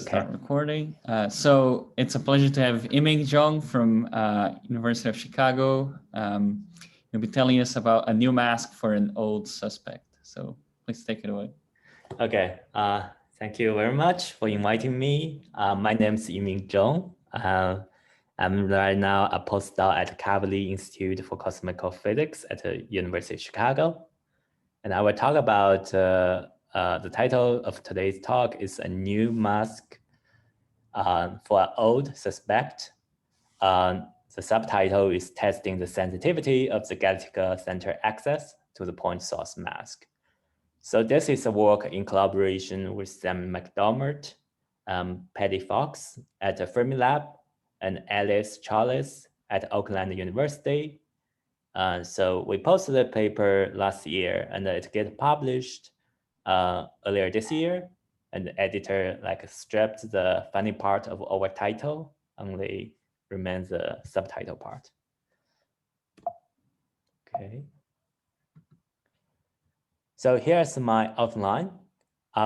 Start recording. So it's a pleasure to have Yiming Zhong from University of Chicago. He'll be telling us about a new mask for an old suspect. So please take it away. Okay. Thank you very much for inviting me. My name is Yiming Zhong. I'm right now a postdoc at Kavli Institute for Cosmical Physics at the University of Chicago. And I will talk about the title of today's talk is a new mask for an old suspect. The subtitle is testing the sensitivity of the galactic center access to the point source mask. So this is a work in collaboration with Sam McDermott, Patty Fox at the Fermilab, and Alice Charles at Oakland University. So we posted a paper last year and it get published earlier this year. And the editor stripped the funny part of our title, only remains the subtitle part. Okay. So here's my outline.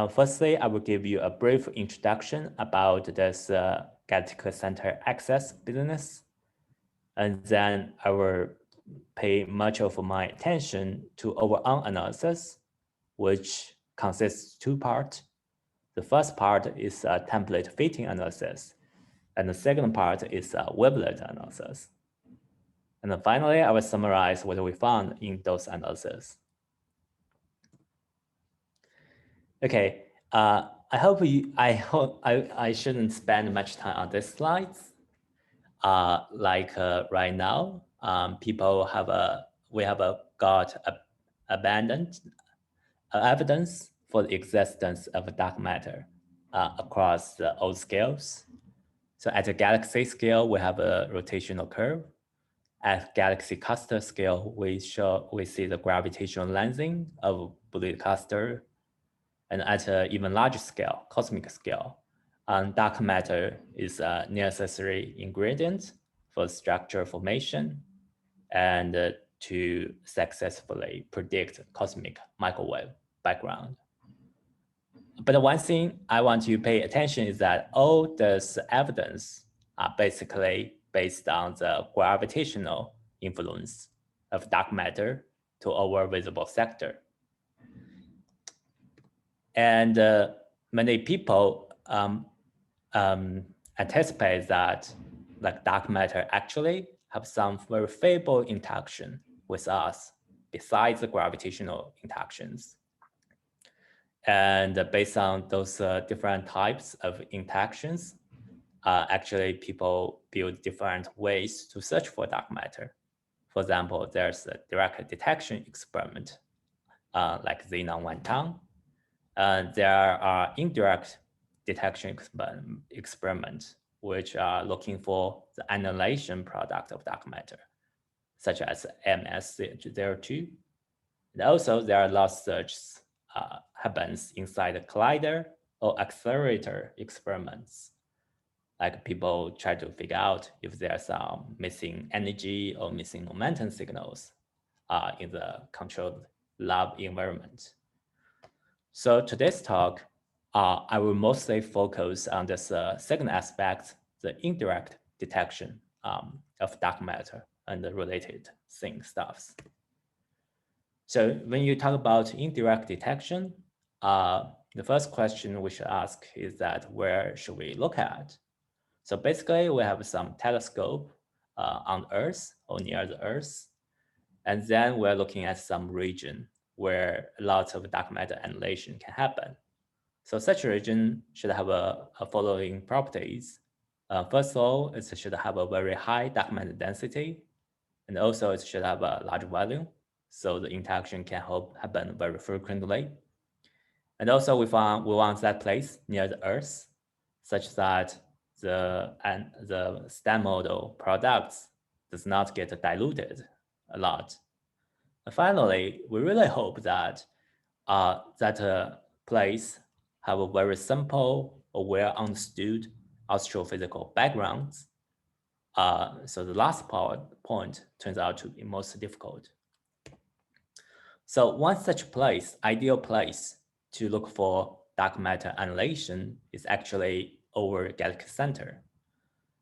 Firstly, I will give you a brief introduction about this galactic center access business. And then I will pay much of my attention to our own analysis, which consists of two parts. The first part is a template fitting analysis, and the second part is a wavelet analysis. And then finally, I will summarize what we found in those analyses. Okay, I hope I shouldn't spend much time on these slides. Right now, we have got abundant evidence for the existence of dark matter across the all scales. So at the galaxy scale, we have a rotational curve. At galaxy cluster scale, we see the gravitational lensing of blue cluster. And at an even larger scale, cosmic scale, dark matter is a necessary ingredient for structure formation and to successfully predict cosmic microwave background. But one thing I want to pay attention is that all this evidence are basically based on the gravitational influence of dark matter to our visible sector. And many people anticipate that dark matter actually have some very favorable interaction with us besides the gravitational interactions. And based on those different types of interactions, actually people build different ways to search for dark matter. For example, there's a direct detection experiment like Xenon 1 there are indirect detection experiments which are looking for the annihilation product of dark matter, such as MS02. And also there are lots of searches happens inside the collider or accelerator experiments. Like people try to figure out if there's some missing energy or missing momentum signals in the controlled lab environment. So today's talk, I will mostly focus on this second aspect, the indirect detection of dark matter and the related stuffs. So when you talk about indirect detection, the first question we should ask is that where should we look at? So basically we have some telescope on Earth or near the Earth, and then we're looking at some region where lots of dark matter annihilation can happen. So such a region should have a following properties. First of all, it should have a very high dark matter density, and also it should have a large volume, so the interaction can happen very frequently. And also we want that place near the Earth, such that the STEM model products does not get diluted a lot. Finally, we really hope that that place have a very simple or well understood astrophysical backgrounds. So the last point turns out to be most difficult. So one such place, ideal place to look for dark matter annihilation is actually over galaxy center.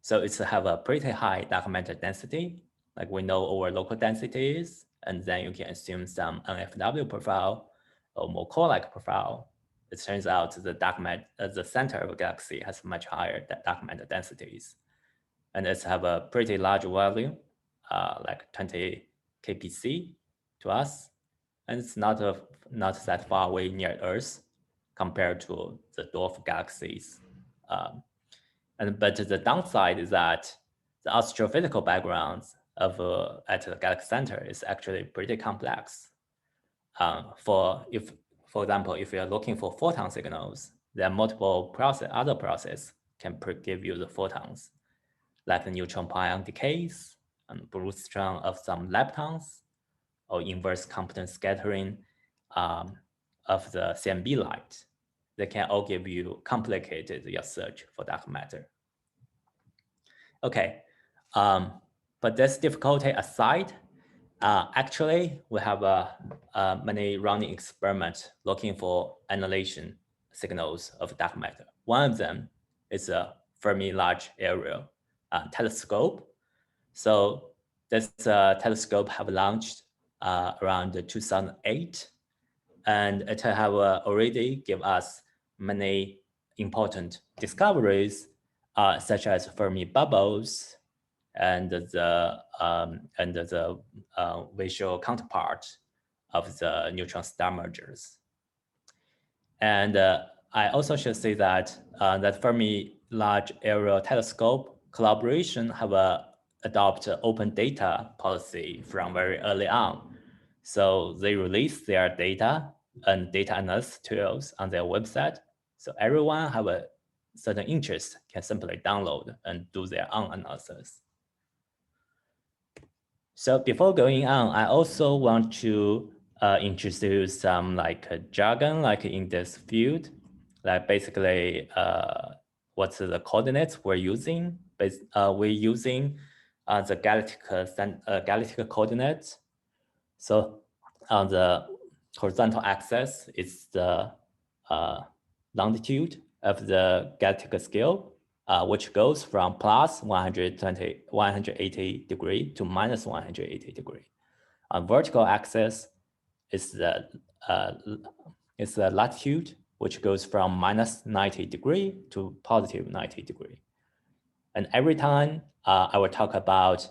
So it's have a pretty high dark matter density, like we know our local density is, and then you can assume some NFW profile or more core-like profile. It turns out the center of a galaxy has much higher dark matter densities. And it's have a pretty large volume, like 20 kpc to us. And it's not that far away near Earth compared to the dwarf galaxies. But the downside is that the astrophysical backgrounds of at the galaxy center is actually pretty complex. For example, if you're looking for photon signals, there are multiple other processes can give you the photons, like the neutron pion decays and boostron of some leptons, or inverse compton scattering of the CMB light. They can all give you complicated your search for dark matter. Okay, but this difficulty aside, actually we have many running experiments looking for annihilation signals of dark matter. One of them is a Fermi Large Area Telescope. So this telescope have launched around 2008, and it have already give us many important discoveries, such as Fermi bubbles and the visual counterpart of the neutron star mergers. And I also should say that that Fermi Large Area Telescope collaboration have adopt open data policy from very early on. So they release their data and data analysis tools on their website. So everyone have a certain interest can simply download and do their own analysis. So before going on, I also want to introduce some jargon in this field, like basically what's the coordinates we're using. We're using the galactic coordinates. So on the horizontal axis is the longitude of the galactic scale, which goes from plus 180 degree to minus 180 degree. On vertical axis is the latitude, which goes from minus 90 degree to positive 90 degree. And every time I will talk about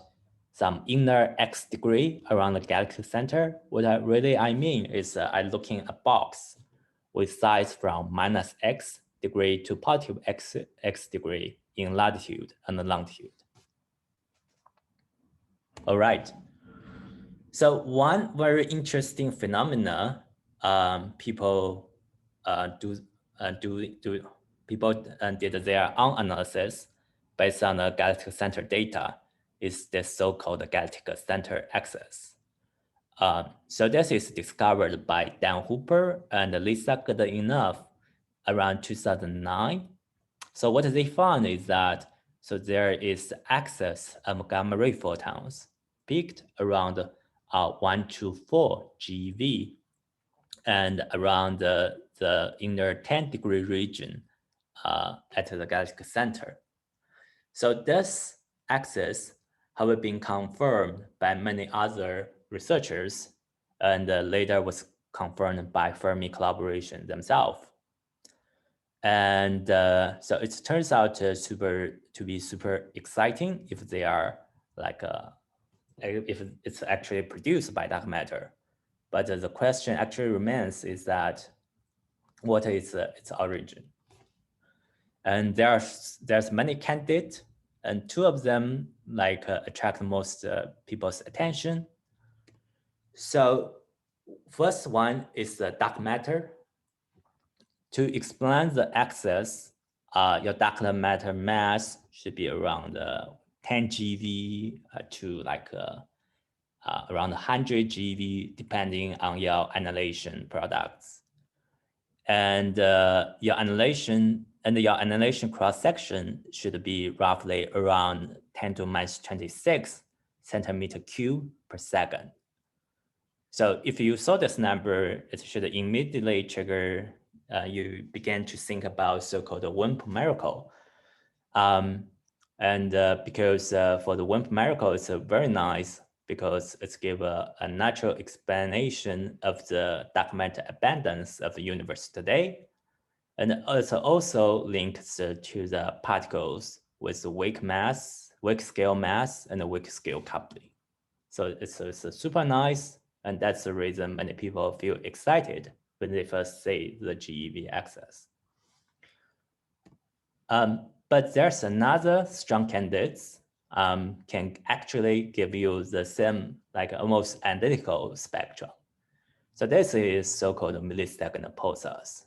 some inner X degree around the galaxy center, what I mean is I'm looking at a box with size from minus X degree to positive X degree in latitude and longitude. All right. So one very interesting phenomena people did their own analysis based on the galactic center data is the so-called galactic center axis. So this is discovered by Dan Hooper and Lisa Goodenough around 2009. So what they found is that there is axis of gamma ray photons peaked around 1 to 4 GeV and around the inner 10 degree region at the galactic center. So this axis have been confirmed by many other researchers and later was confirmed by Fermi collaboration themselves. And so it turns out to be super exciting if they are if it's actually produced by dark matter. But the question actually remains is that what is its origin? And there's many candidates, and two of them attract most people's attention. So first one is the dark matter. To explain the axis, your dark matter mass should be around 10 GeV to around 100 GeV, depending on your annihilation products. And your annihilation cross section should be roughly around 10 to minus 26 centimeter cube per second. So if you saw this number, it should immediately trigger you begin to think about so-called WIMP miracle. Because for the WIMP miracle, it's very nice because it's give a natural explanation of the dark matter abundance of the universe today. And it's also linked to the particles with the weak mass, weak scale mass, and the weak scale coupling. So it's super nice. And that's the reason many people feel excited when they first see the GeV access. But there's another strong candidates can actually give you the same, like almost identical spectrum. So this is so-called millisecond pulsars.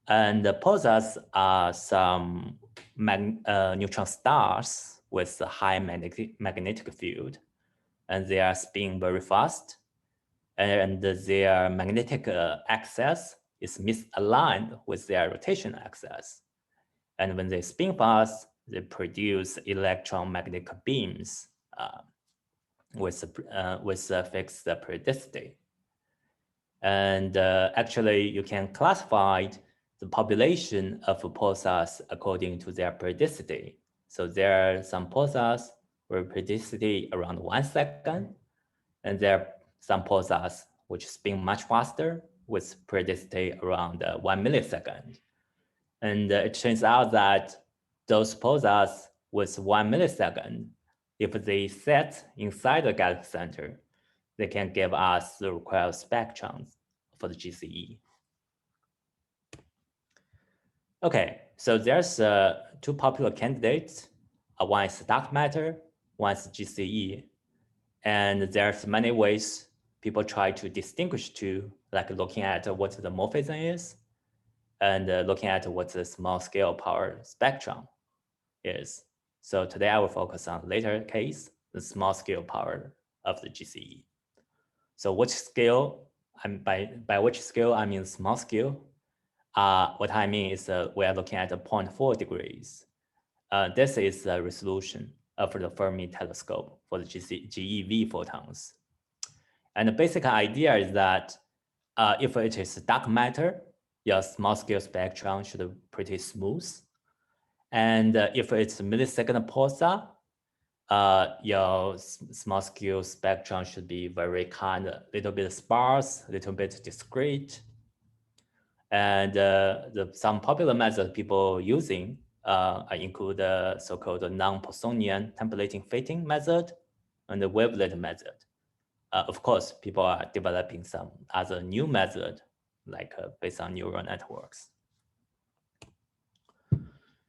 And the pulsars are some neutron stars with a high magnetic field, and they are spinning very fast, and their magnetic axis is misaligned with their rotation axis. And when they spin fast, they produce electromagnetic beams with a fixed periodicity. And actually, you can classify the population of pulsars according to their periodicity. So there are some pulsars with periodicity around 1 second, and there are some pulsars which spin much faster with periodicity around 1 millisecond. And it turns out that those pulsars with 1 millisecond, if they set inside the galaxy center, they can give us the required spectrums for the GCE. Okay, so there's two popular candidates. One is dark matter, one is GCE. And there's many ways people try to distinguish two, like looking at what the morphism is, and looking at what the small scale power spectrum is. So today I will focus on later case, the small scale power of the GCE. So which scale, by which scale I mean small scale. What I mean is we are looking at 0.4 degrees. This is the resolution of the Fermi telescope for the GeV photons. And the basic idea is that if it is dark matter, your small scale spectrum should be pretty smooth. And if it's millisecond pulsar, your small scale spectrum should be very kind of little bit sparse, little bit discrete. And some popular methods people using include the so-called non-Poissonian templating fitting method and the wavelet method. Of course, people are developing some other new method, like based on neural networks.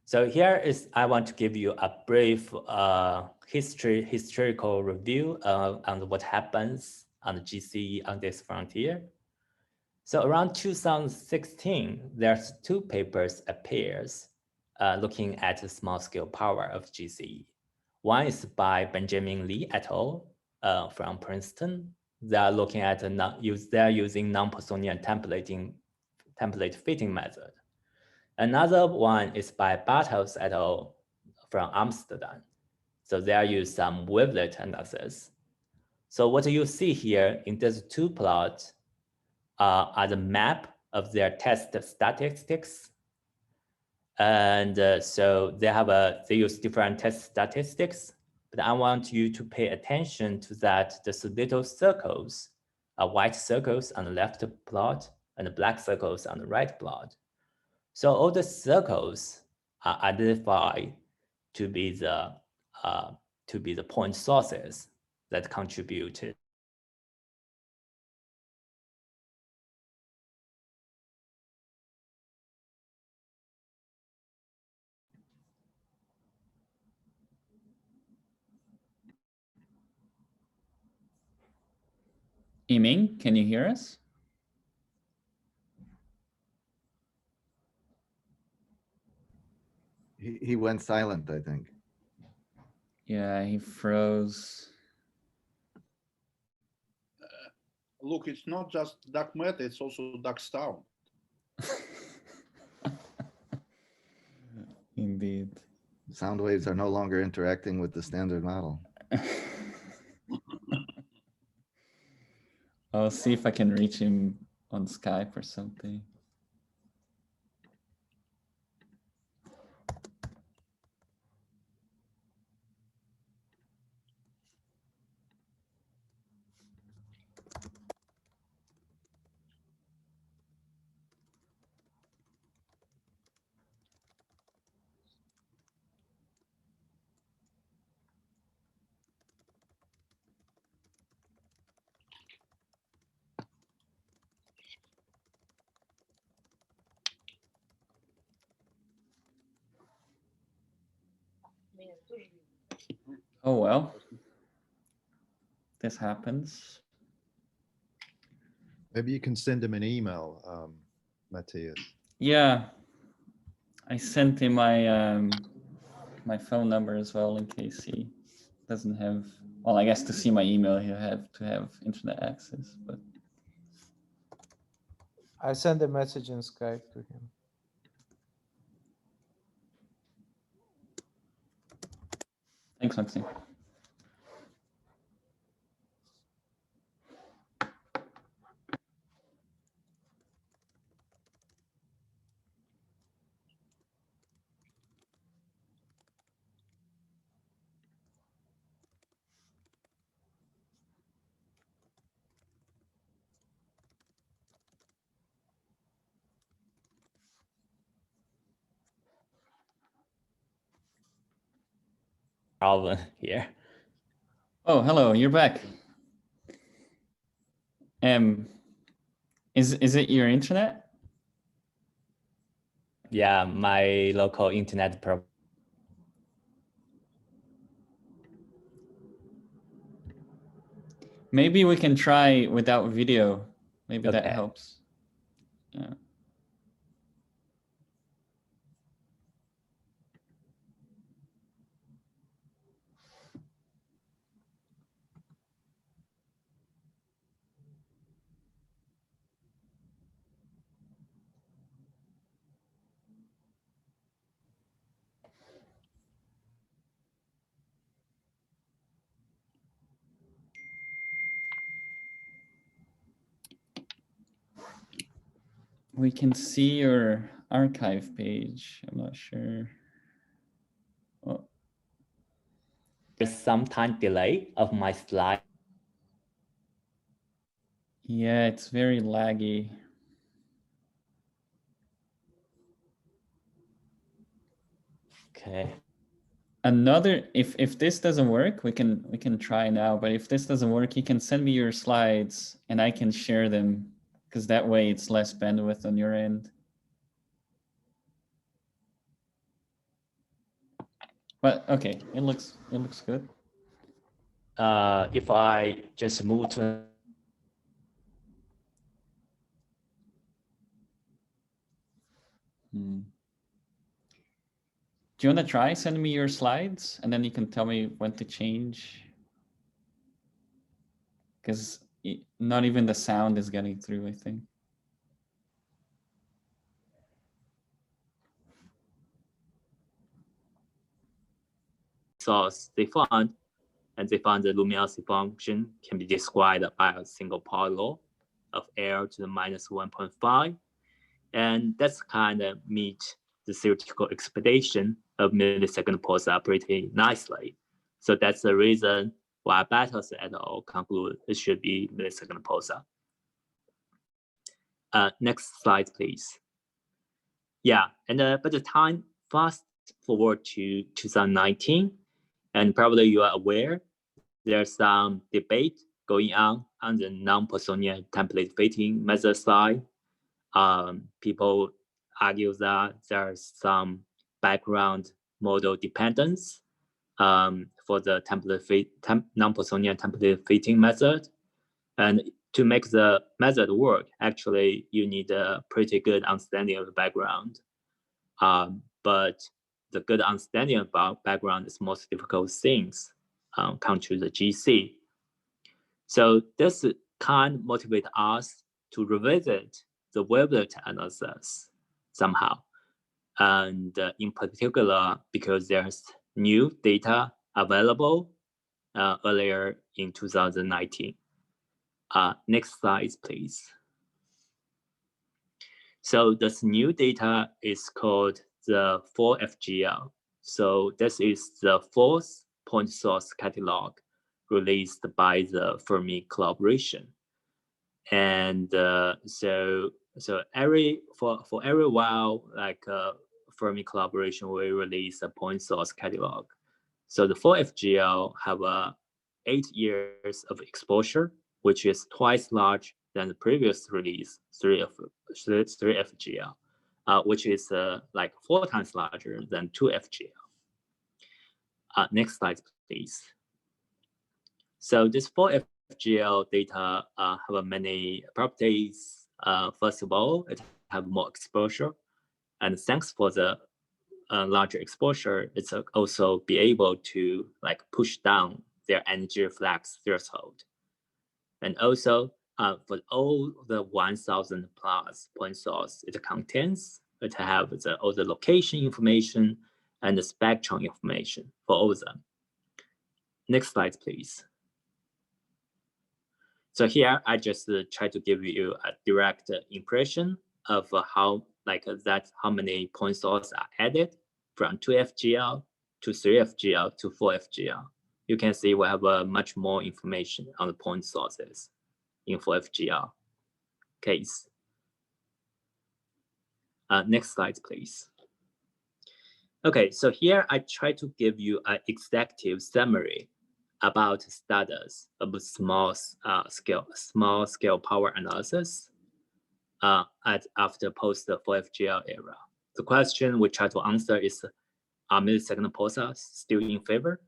So here is, I want to give you a brief historical review on what happens on the GCE on this frontier. So around 2016, there's two papers appears looking at the small scale power of GCE. One is by Benjamin Lee et al. From Princeton. They are looking at they're using non-Poissonian template fitting method. Another one is by Bartels et al. From Amsterdam. So they are using some wavelet analysis. So what you see here in these two plots are the map of their test statistics. And so they use different test statistics, but I want you to pay attention to that the little circles are white circles on the left plot and the black circles on the right plot. So all the circles are identified to be the point sources that contributed. Yiming, can you hear us? He went silent, I think. Yeah, he froze. Look, it's not just dark matter, it's also dark sound. Indeed. Sound waves are no longer interacting with the standard model. I'll see if I can reach him on Skype or something. Oh, well. This happens. Maybe you can send him an email, Matthias. Yeah. I sent him my phone number as well in case he doesn't have, well, I guess to see my email, he'll have to have internet access, but I sent a message in Skype to him. thanks, Maxime. Problem here. Oh, hello, you're back. Is it your internet? Yeah, my local internet Maybe we can try without video. Maybe that Okay. helps. Yeah. We can see your archive page. I'm not sure. Oh, There's some time delay of my slide. yeah, it's very laggy. Okay. Another, if this doesn't work, we can try now, but if this doesn't work, you can send me your slides and I can share them, because that way it's less bandwidth on your end. But okay, it looks good. If I just move to Hmm. Do you want to try? Send me your slides and then you can tell me when to change. Because not even the sound is getting through, I think. source they found, and they found the luminosity function can be described by a single Pauli law of L to the minus 1.5. And that's kind of meet the theoretical expectation of millisecond pulsar pretty nicely. So that's the reason why Battles et al. Conclude it should be millisecond pulsar. Next slide, please. Yeah, and but the time fast forward to 2019, and probably you are aware there's some debate going on the non-Poissonian template fitting method side. People argue that there's some background model dependence for the non-Poissonian template fitting method. And to make the method work, actually, you need a pretty good understanding of the background. But the good understanding about background is most difficult things come to the GC. So this can motivate us to revisit the wavelet analysis somehow. And in particular, because there's new data available earlier in 2019. Next slide, please. So this new data is called the 4FGL. So this is the fourth point source catalog released by the Fermi collaboration. And so for every while, like Fermi collaboration will release a point source catalog. So the 4FGL have 8 years of exposure, which is twice large than the previous release, 3FGL, which is like 4 times larger than 2FGL. Next slide, please. So this 4FGL data have many properties. First of all, it have more exposure, and thanks for the larger exposure, it's also be able to like push down their energy reflex threshold. And also for all the 1,000 plus point source it contains, it have all the location information and the spectrum information for all of them. Next slide, please. So here I just try to give you a direct impression of how how many point sources are added from 2FGL to 3FGL to 4FGL. You can see we have much more information on the point sources in 4FGL case. Next slide, please. Okay, so here I try to give you an executive summary about status of small scale power analysis after post 4FGL era. The question we try to answer is, are millisecond pulsars still in favor?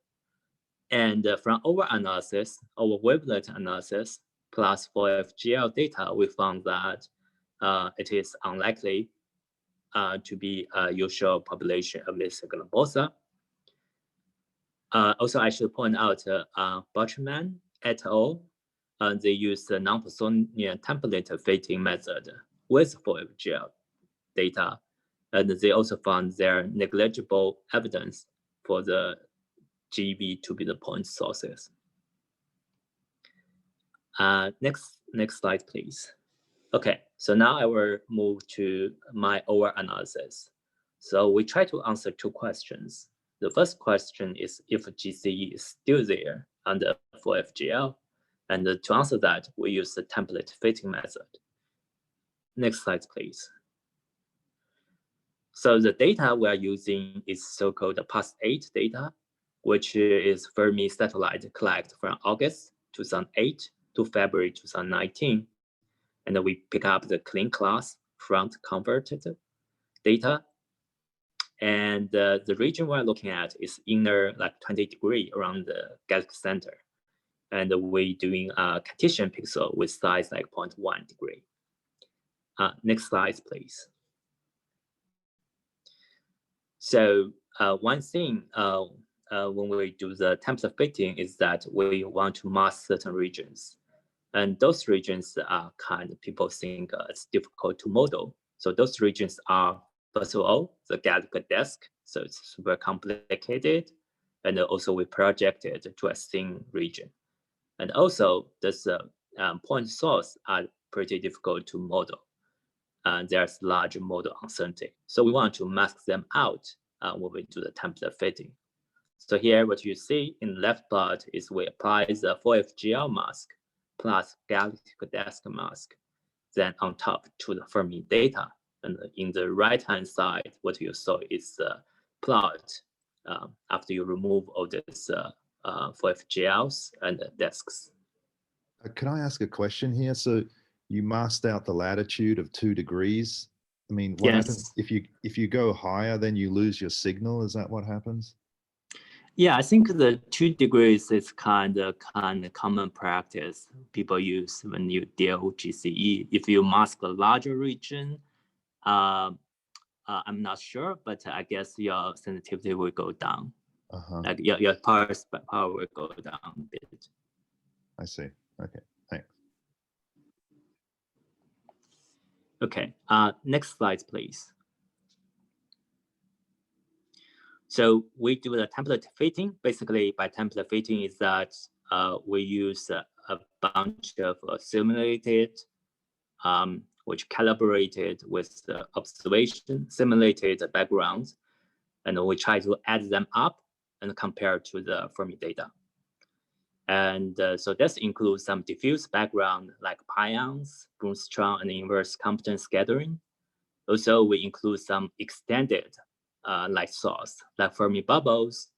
And from our analysis, our wavelet analysis plus 4FGL data, we found that it is unlikely to be a usual population of millisecond pulsar. Also, I should point out Butcherman et al. They use the non-Poissonian template fitting method with 4FGL data, and they also found there negligible evidence for the GB to be the point sources. Next slide, please. Okay, so now I will move to my OR analysis. So we try to answer two questions. The first question is if GCE is still there under 4FGL, and to answer that, we use the template fitting method. Next slide, please. So the data we are using is so-called PAS8 data, which is Fermi satellite collected from August 2008 to February 2019. And then we pick up the clean class front converted data. And the region we're looking at is inner 20 degree around the galaxy center. And we're doing a Cartesian pixel with size 0.1 degree. Next slide, please. So one thing when we do the template fitting is that we want to mask certain regions. And those regions are people think it's difficult to model. So those regions are, first of all, the Galaxy disk. So it's super complicated. And also we projected to a thin region. And also this point source are pretty difficult to model. There's large model uncertainty. So we want to mask them out when we do the template fitting. So here what you see in the left part is we apply the 4FGL mask plus Galaxy disk mask, then on top to the Fermi data. And in the right-hand side, what you saw is the plot after you remove all this 4FGLs and the disks. Can I ask a question here? So you masked out the latitude of 2 degrees. I mean, what happens if you go higher, then you lose your signal? Is that what happens? Yeah, I think the 2 degrees is kind of common practice people use when you deal with GCE. If you mask a larger region, I'm not sure, but I guess your sensitivity will go down. Like your power will go down a bit. I see. Okay, thanks. Okay, next slide, please. So we do the template fitting. Basically, by template fitting is that we use a bunch of simulated, which calibrated with the observation, simulated backgrounds, and we try to add them up and compare to the Fermi data. And so this includes some diffuse background like pions, Brunstrom, and inverse competence scattering. Also, we include some extended light source like Fermi bubbles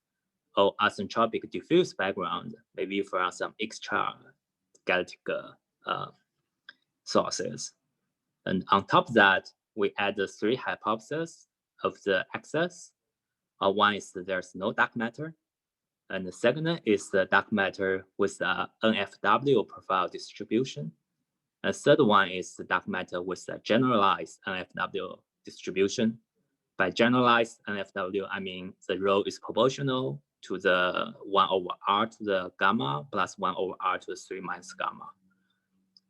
or asymptotic diffuse background, maybe from some extra galactic sources. And on top of that, we add the 3 hypotheses of the access. One is that there's no dark matter. And the second is the dark matter with the NFW profile distribution. And third one is the dark matter with the generalized NFW distribution. By generalized NFW, I mean the rho is proportional to the 1 over r to the gamma plus 1 over r to the 3 minus gamma.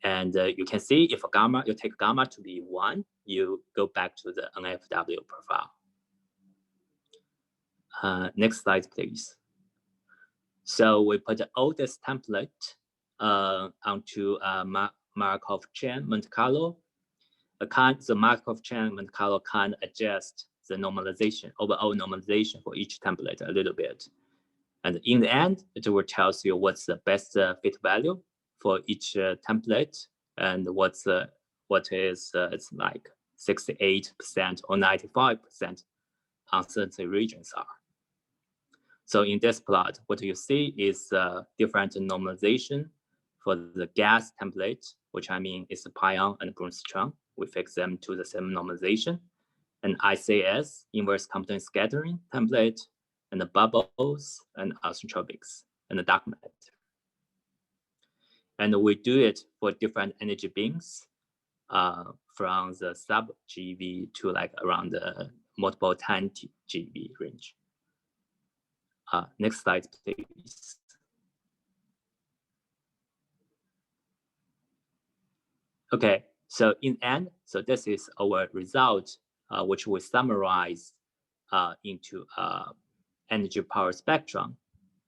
And you can see if gamma, you take gamma to be 1, you go back to the NFW profile. Next slide, please. So we put the oldest template onto Markov chain Monte Carlo. The Markov chain Monte Carlo can adjust the normalization, overall normalization for each template a little bit. And in the end, it will tell you what's the best fit value for each template and what is it's like 68% or 95% uncertainty regions are. So in this plot, what you see is different normalization for the gas template, which I mean is the pion and Brunstrom. We fix them to the same normalization. And ICS, inverse Compton scattering template, and the bubbles and isotropics and the dark matter. And we do it for different energy beams from the sub GeV to like around the multiple 10 GeV range. Next slide, please. Okay, so in end, so this is our result, which we summarize into energy power spectrum.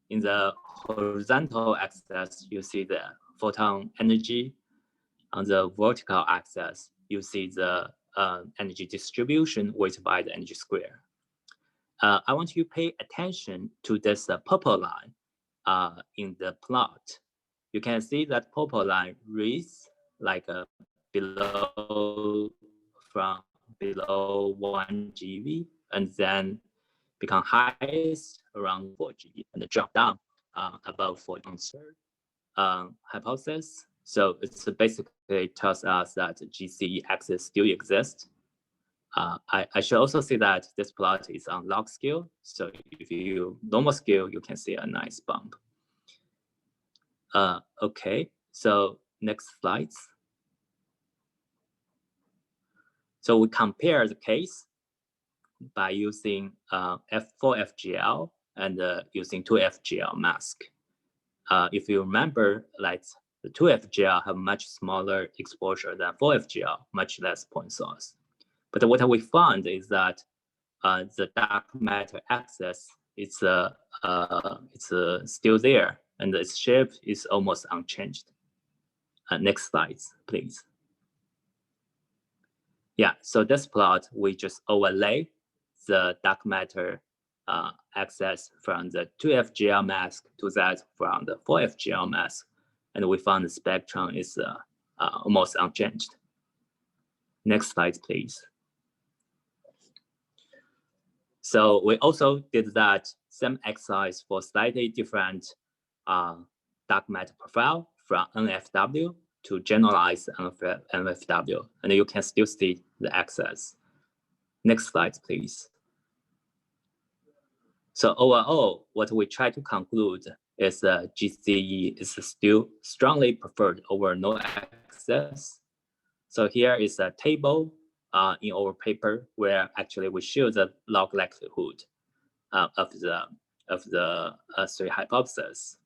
In the horizontal axis, you see the photon energy. On the vertical axis, you see the energy distribution weighted by the energy square. I want you to pay attention to this purple line in the plot. You can see that purple line reads like from below 1 GeV and then become highest around 4 GeV and drop down above 4 answer hypothesis. So it's basically tells us that GCE axis still exists. I should also say that this plot is on log scale. So if you normal scale, you can see a nice bump. Okay, so next slides. So we compare the case by using F4FGL and using 2FGL mask. If you remember, like the 2FGL have much smaller exposure than 4FGL, much less point source. But what we found is that the dark matter axis is still there, and its shape is almost unchanged. Next slides, please. Yeah, so this plot, we just overlay the dark matter axis from the 2FGL mask to that from the 4FGL mask, and we found the spectrum is almost unchanged. Next slide, please. So we also did that same exercise for slightly different dark matter profile from NFW to generalize NFW, and you can still see the axis. Next slide, please. So overall, what we try to conclude is GCE is still strongly preferred over no access. So here is a table in our paper where actually we show the log likelihood of the 3 hypotheses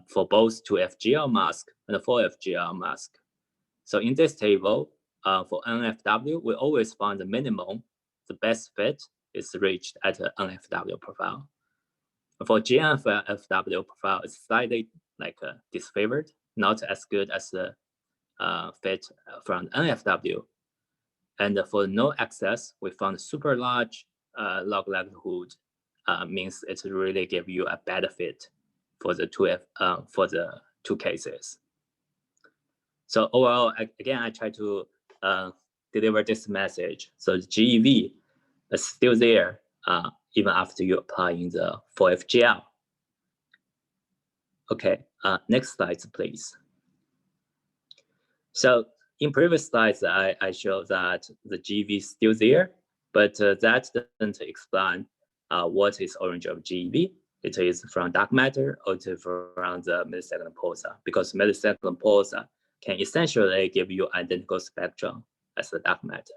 for both 2FGL mask and 4FGL mask. So in this table, for NFW, we always find the minimum, the best fit is reached at an NFW profile. For GNFW profile, it's slightly like disfavored, not as good as the fit from NFW. And for no access, we found super large log likelihood means it really give you a better fit for the two cases. So overall, again, I try to deliver this message. So the GeV is still there even after you apply in the 4FGL. Okay, next slides, please. So in previous slides, I showed that the GeV is still there, but that doesn't explain what is origin of GeV. it is from dark matter or it is from the millisecond pulsar, because millisecond pulsar can essentially give you identical spectrum as the dark matter.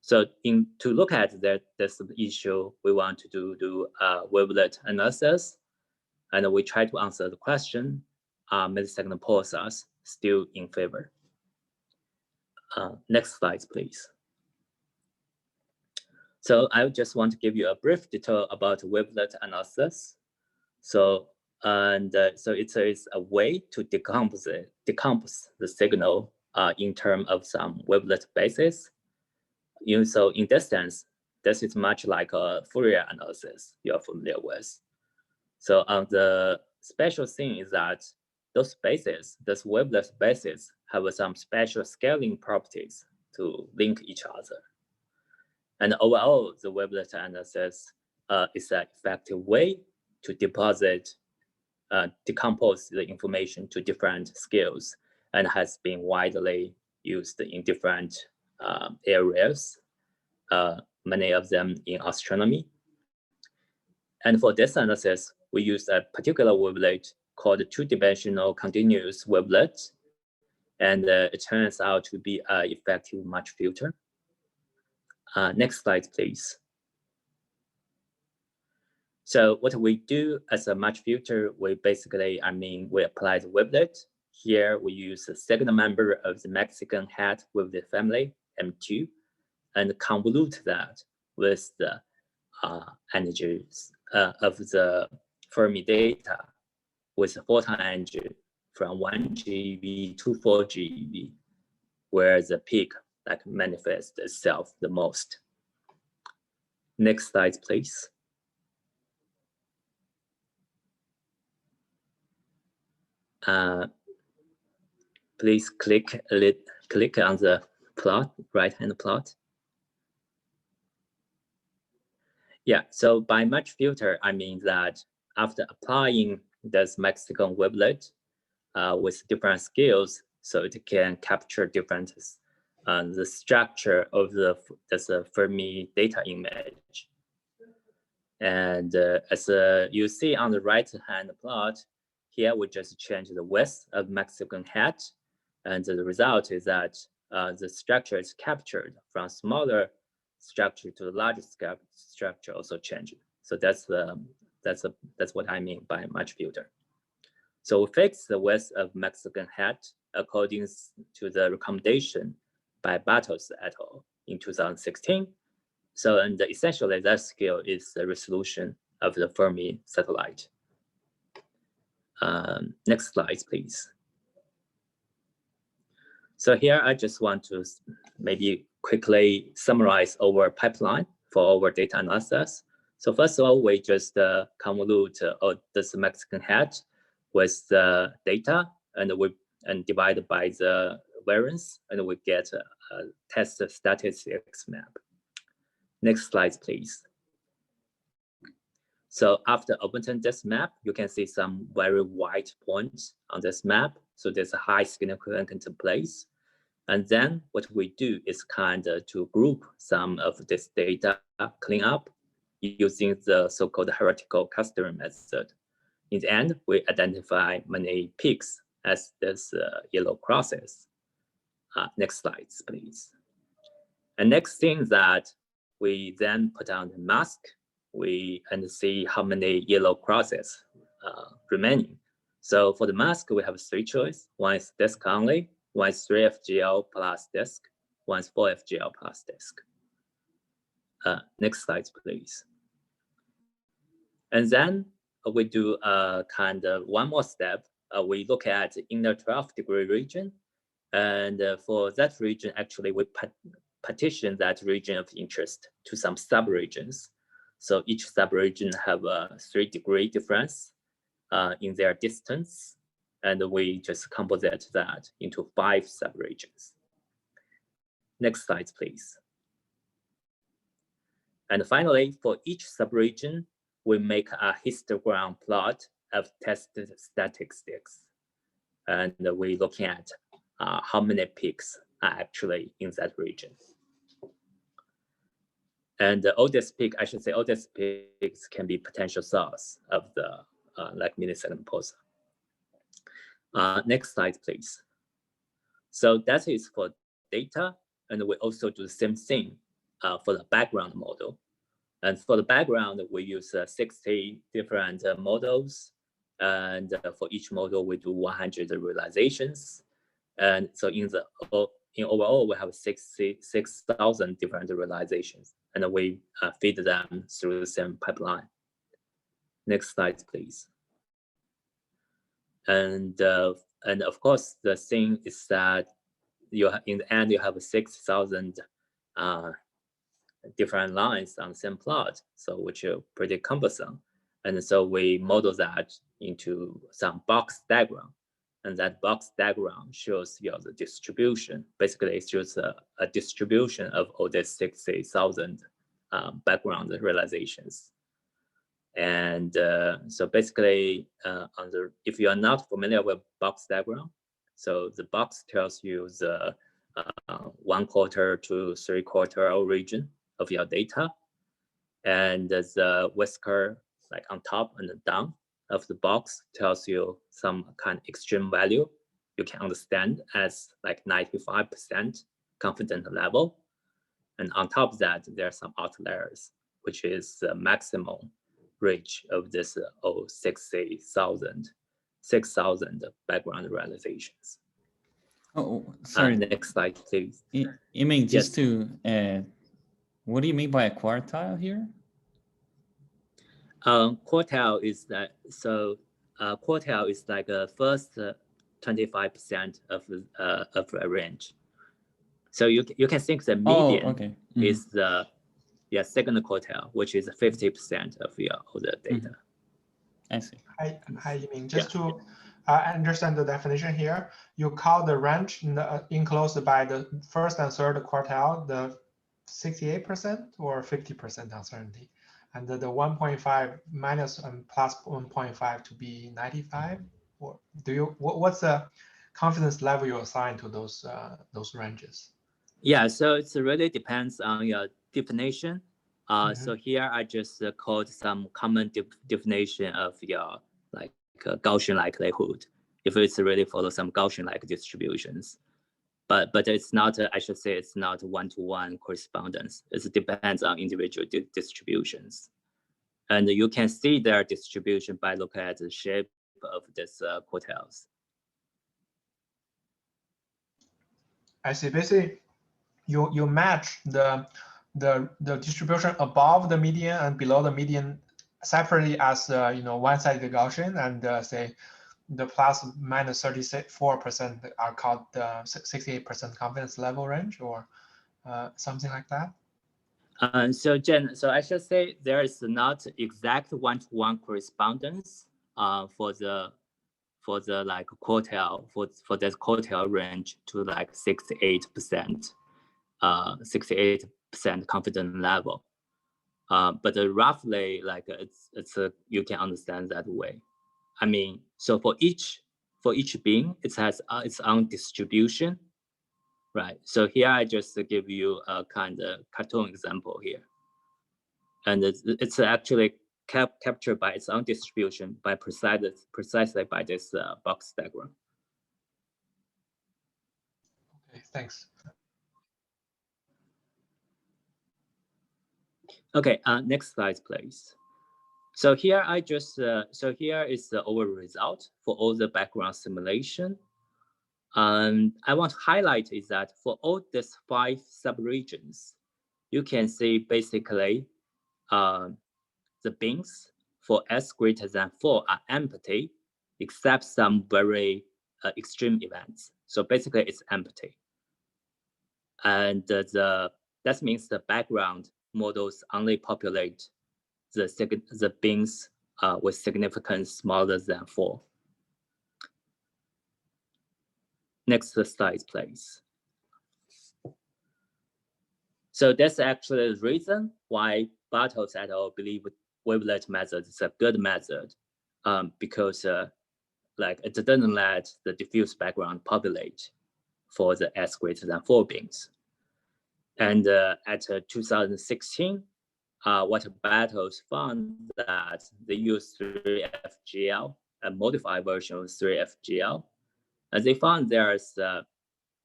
So to look at this issue, we want to do wavelet analysis, and we try to answer the question, are millisecond pulsars still in favor? Next slide, please. So I just want to give you a brief detail about wavelet analysis. So so it is a way to decompose the signal in terms of some wavelet basis. So in this sense, this is much like a Fourier analysis you're familiar with. So the special thing is that those wavelet bases have some special scaling properties to link each other. And overall, the wavelet analysis is an effective way to decompose the information to different scales, and has been widely used in different areas, many of them in astronomy. And for this analysis, we use a particular wavelet called two-dimensional continuous wavelet, and it turns out to be an effective Mach filter. Next slide, please. So what we do as a Mach filter, we basically, we apply the wavelet. Here we use the second member of the Mexican hat wavelet family, M2, and convolute that with the energies of the Fermi data with the photon energy from 1 GeV to 4 GeV, where the peak manifests itself the most. Next slide, please. Please click on the plot, right-hand plot. Yeah, so by Mach filter, I mean that after applying this Mexican wavelet with different scales, so it can capture different the structure of this Fermi data image. And as you see on the right-hand plot, here we just change the width of Mexican hat, and the result is that the structure is captured from smaller structure to the larger structure also changing. So that's what I mean by Mach filter. So we fix the width of Mexican hat according to the recommendation by Bartels et al. In 2016. So, and essentially that scale is the resolution of the Fermi satellite. Next slide, please. So here I just want to maybe quickly summarize our pipeline for our data analysis. So first of all, we just convolute this Mexican hat with the data, and divide by the variance, and we get a test statistics map. Next slide, please. So after opening this map, you can see some very white points on this map. So there's a high significant place. And then what we do is to group some of this data, clean up using the so-called hierarchical clustering method. In the end, we identify many peaks as this yellow crosses. Next slides, please. And next thing that we then put on the mask, and see how many yellow crosses remaining. So for the mask, we have 3 choices. One is disk only, one is 3FGL plus disk, one is 4FGL plus disk. Next slide, please. And then we do one more step. We look at inner 12-degree region. And for that region, actually, we partition that region of interest to some subregions. So each subregion have a 3-degree difference in their distance. And we just composite that into 5 subregions. Next slide, please. And finally, for each subregion, we make a histogram plot of tested statistics. And we're looking at how many peaks are actually in that region. And all these peaks, I should say, all these peaks can be potential source of the like millisecond pulsar. Next slide, please. So that is for data, and we also do the same thing for the background model. And for the background, we use 60 different models, and for each model, we do 100 realizations. And so in overall, we have 66,000 different realizations, and we feed them through the same pipeline. Next slide, please. And of course, the thing is that in the end, you have 6,000 different lines on the same plot, so which are pretty cumbersome. And so we model that into some box diagram. And that box diagram shows you the distribution. Basically, it shows a distribution of all these 60,000 background realizations. And so basically, if you are not familiar with box diagram, so the box tells you the 1/4 to 3/4 region of your data, and the whisker like on top and down of the box tells you some kind of extreme value you can understand as like 95% confident level, and on top of that there are some outliers, which is the maximum range of this 6,000 background realizations. Oh, sorry. Next slide, please. Yiming, just Yes. to, what do you mean by a quartile here? Quartile is that, so quartile is like a first 25% of a range. So you can think the median okay. is the second quartile, which is 50% of your other data. I see. Hi, Yiming. Just to understand the definition here, you call the range enclosed by the first and third quartile the 68% or 50% uncertainty, and the 1.5 minus and plus 1.5 to be 95? Or do you what's the confidence level you assign to those ranges? Yeah, so it really depends on your definition. So here I just called some common definition of your like Gaussian likelihood, if it's really follow some Gaussian-like distributions. But it's not, I should say, it's not one-to-one correspondence. It depends on individual distributions. And you can see their distribution by looking at the shape of these quartiles. I see. Basically, you match the distribution above the median and below the median separately as one-sided Gaussian, and say the plus minus 34% are called the 68% confidence level range, or something like that. So Jen, so I should say there is not exact one-to-one correspondence for the like quartile for this quartile range to like 68% confidence level. But roughly like it's you can understand that way. I mean, so for each beam, it has its own distribution, right? So here I just give you a kind of cartoon example here, and it's actually captured by its own distribution by precisely by this box diagram. Okay, thanks. Okay, next slide, please. So here I just, so here is the overall result for all the background simulation. And I want to highlight is that for all these 5 subregions, you can see basically the bins for S greater than 4 are empty, except some very extreme events. So basically it's empty. And that means the background models only populate the bins with significance smaller than 4. Next slide, please. So that's actually the reason why Bartels et al. Believe wavelet method is a good method, because like it doesn't let the diffuse background populate for the S greater than 4 bins. And at 2016, Water Battles found that they used 3FGL, a modified version of 3FGL, and they found there's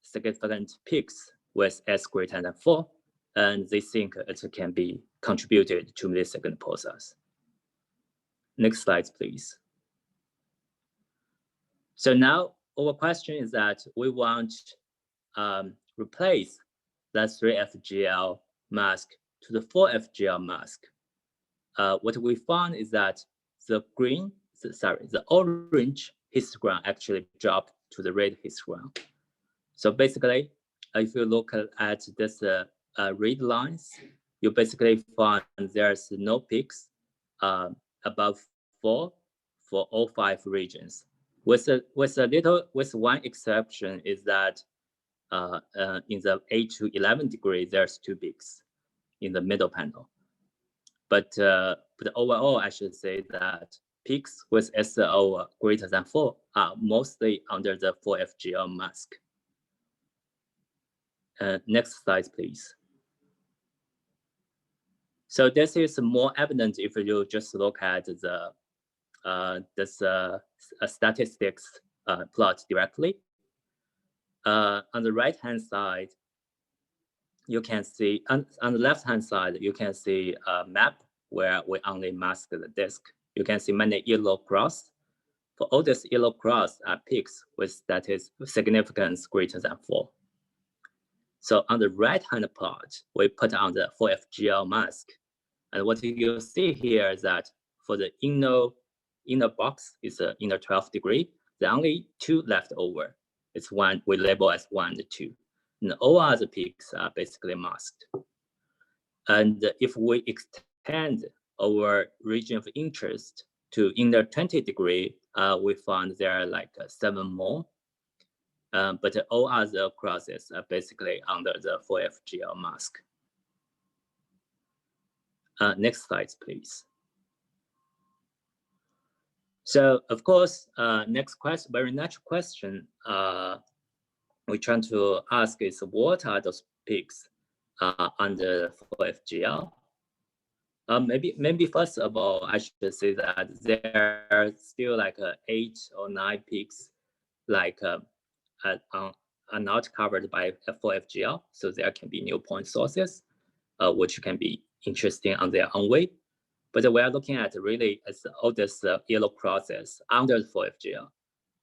significant peaks with S greater than 4, and they think it can be contributed to millisecond pulsars. Next slide, please. So now our question is that we want replace that 3FGL mask to the 4FGL mask. What we found is that the orange histogram actually dropped to the red histogram. So basically, if you look at this red lines, you basically find there's no peaks above 4 for all 5 regions. With one exception is that in the 8 to 11 degree, there's 2 peaks in the middle panel. But overall, I should say that peaks with SO greater than 4 are mostly under the 4FGL mask. Next slide, please. So this is more evident if you just look at the statistics plot directly. On the right-hand side, you can see, on the left-hand side, you can see a map where we only mask the disk. You can see many yellow cross. For all these yellow cross are peaks with statistical significance greater than 4. So on the right-hand part, we put on the 4FGL mask. And what you see here is that for the inner box is the inner 12 degree, the only 2 left over. It's one we label as 1 and 2. And all other peaks are basically masked. And if we extend our region of interest to inner 20 degree, we found there are like 7 more. But all other crosses are basically under the 4FGL mask. Next slide, please. So of course, next question, very natural question we're trying to ask is what are those peaks under 4FGL? Maybe first of all, I should say that there are still like 8 or 9 peaks like are not covered by 4FGL. So there can be new point sources, which can be interesting on their own way. But we are looking at really as all this yellow crosses under the 4FGL.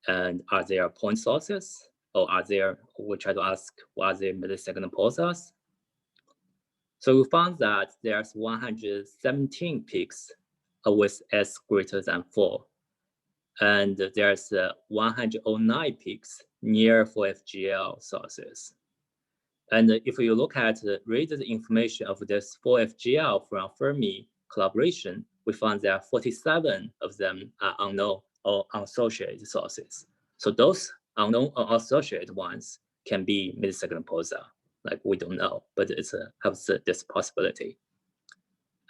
And are there point sources? Or are there, we try to ask, what are there millisecond pulsars? So we found that there's 117 peaks with S greater than 4. And there's 109 peaks near 4FGL sources. And if you look at read the information of this 4FGL from Fermi collaboration, we found there are 47 of them are unknown or unassociated sources. So those unknown or associated ones can be millisecond pulsar. Like we don't know, but it's has this possibility.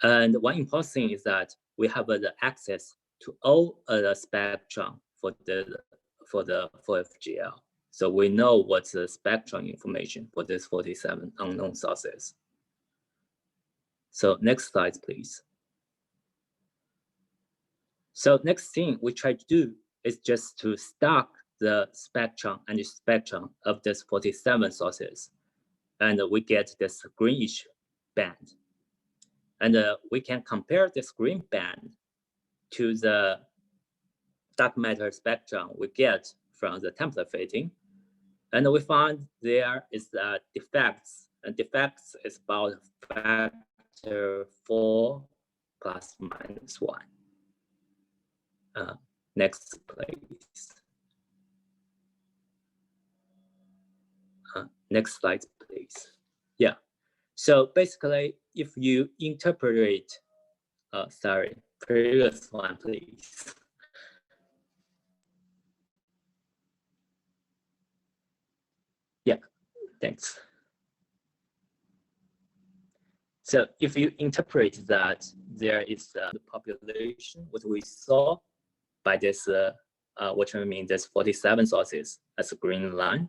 And one important thing is that we have the access to all the spectrum for the 4FGL. So we know what's the spectrum information for these 47 unknown sources. So next slide, please. So next thing we try to do is just to stack the spectrum and the spectrum of these 47 sources. And we get this greenish band. And we can compare this green band to the dark matter spectrum we get from the template fitting. And we find there is defects, and defects is about factor 4 plus minus 1. Next, please. Next slide, please. Yeah. So basically, if you interpret, sorry, previous one, please. Yeah, thanks. So if you interpret that there is the population, what we saw by this, what we mean, this 47 sources as a green line.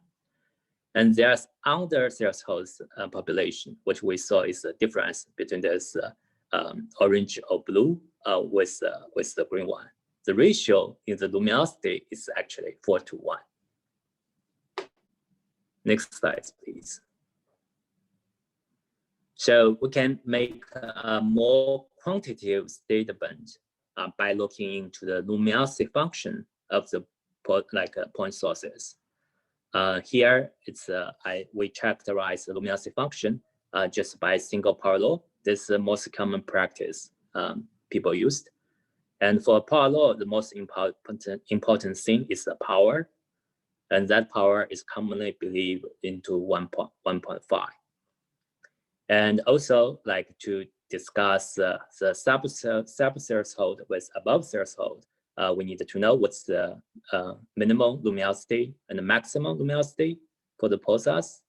And there's under threshold population, which we saw is a difference between this orange or blue with the green one. The ratio in the luminosity is actually 4:1. Next slide, please. So we can make a more quantitative statement by looking into the luminosity function of the point sources. Here, it's we characterize the luminosity function just by single power law. This is the most common practice people used. And for power law, the most important thing is the power. And that power is commonly believed into 1.5. And also, like to discuss the sub-threshold with above threshold, we need to know what's the minimum luminosity and the maximum luminosity for the pulsars,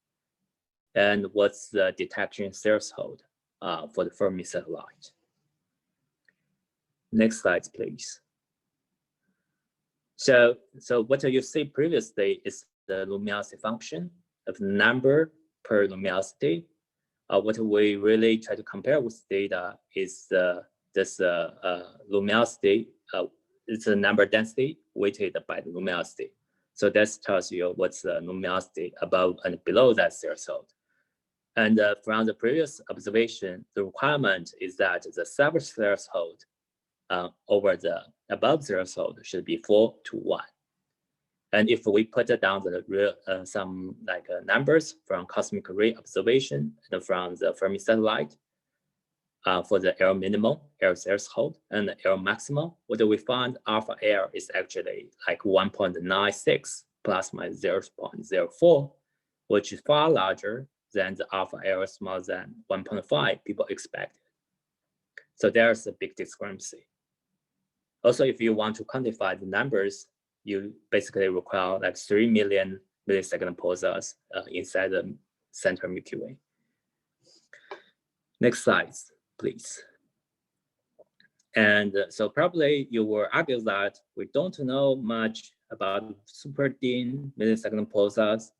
and what's the detection threshold for the Fermi satellite. Next slide, please. So what you see previously is the luminosity function of number per luminosity. What we really try to compare with data is this luminosity. It's a number density weighted by the luminosity. So that tells you what's the luminosity above and below that threshold. And from the previous observation, the requirement is that the sub-threshold over the above threshold should be 4:1. And if we put down the real some numbers from cosmic ray observation and from the Fermi satellite for the L minimum, L threshold, and the L maximum, what do we find? Alpha L is actually like 1.96 plus minus 0.04, which is far larger than the alpha L smaller than 1.5 people expected. So there's a big discrepancy. Also, if you want to quantify the numbers, you basically require like 3 million millisecond pulsars inside the center Milky Way. Next slide, please. And so probably you will argue that we don't know much about super dim millisecond pulsars.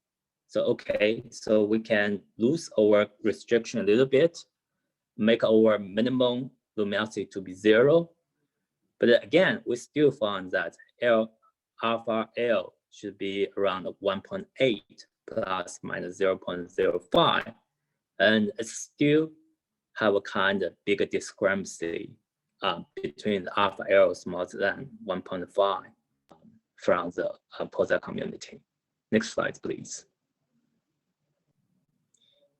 So okay, so we can lose our restriction a little bit, make our minimum luminosity to be 0. But again, we still found that alpha L should be around 1.8 plus minus 0.05. And it still have a kind of bigger discrepancy between the alpha L smaller than 1.5 from the pulsar community. Next slide, please.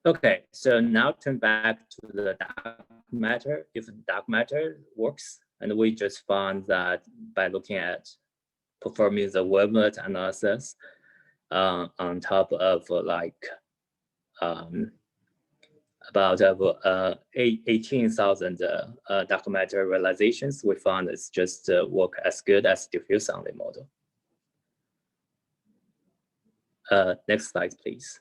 Okay, so now turn back to the dark matter. If dark matter works, and we just found that by looking at performing the wavelet analysis on top of about 18,000 dark matter realizations, we found it's just work as good as diffuse only model. Next slide, please.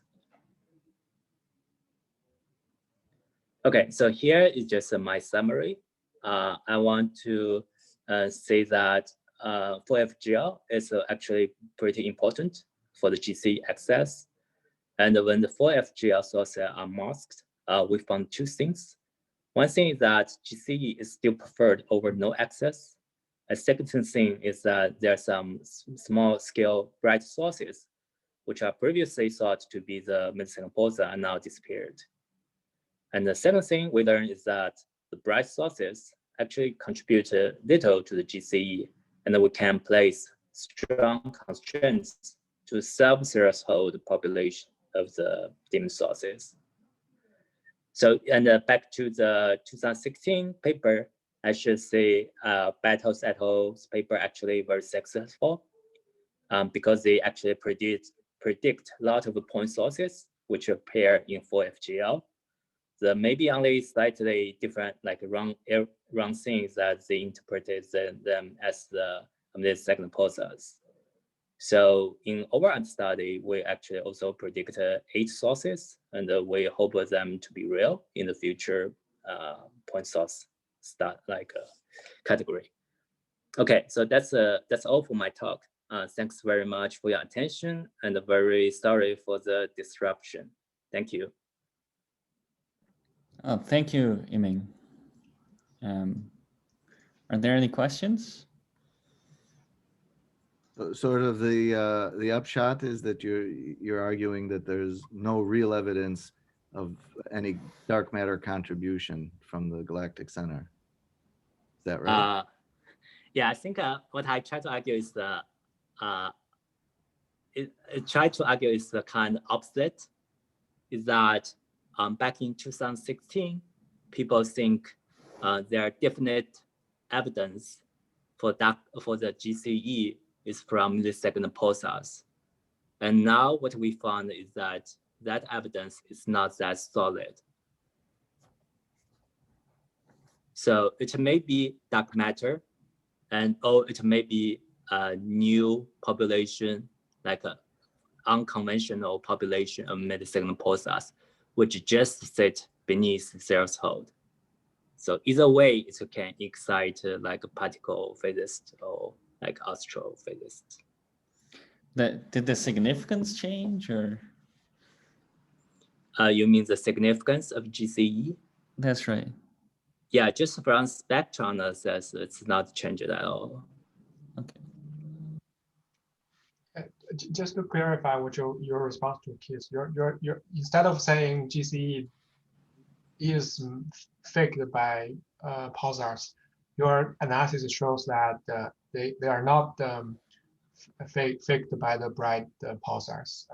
Okay, so here is just my summary. I want to say that 4FGL is actually pretty important for the GC access. And when the 4FGL sources are masked, we found 2 things. One thing is that GCE is still preferred over no access. A second thing is that there are some small scale bright sources, which are previously thought to be the millisecond pulsar and now disappeared. And the second thing we learned is that the bright sources actually contribute little to the GCE, and we can place strong constraints to sub-threshold population of the dim sources. So, and back to the 2016 paper, I should say Battles et al.'s paper actually very successful because they actually predict a lot of point sources which appear in 4FGL. The maybe only slightly different, like wrong things that they interpreted them as the millisecond pulsars. So in our study, we actually also predicted 8 sources, and we hope them to be real in the future point source category. Okay, so that's all for my talk. Thanks very much for your attention, and very sorry for the disruption. Thank you. Oh, thank you, Yiming. Are there any questions? So sort of the upshot is that you're arguing that there's no real evidence of any dark matter contribution from the galactic center. Is that right? Yeah, I think what I try to argue is the kind of opposite. Is that back in 2016, people think there are definite evidence for the GCE is from millisecond pulsars. And now what we found is that evidence is not that solid. So it may be dark matter, or it may be a new population, like an unconventional population of millisecond pulsars, which just sit beneath the threshold. So either way, it can excite like a particle physicist or like astrophysicist. Did the significance change, or? You mean the significance of GCE? That's right. Yeah, just from spectrum analysis, it's not changed at all. Okay. Just to clarify what your response to Keith, you're instead of saying GCE is faked by pulsars, your analysis shows that they are not faked by the bright pulsars.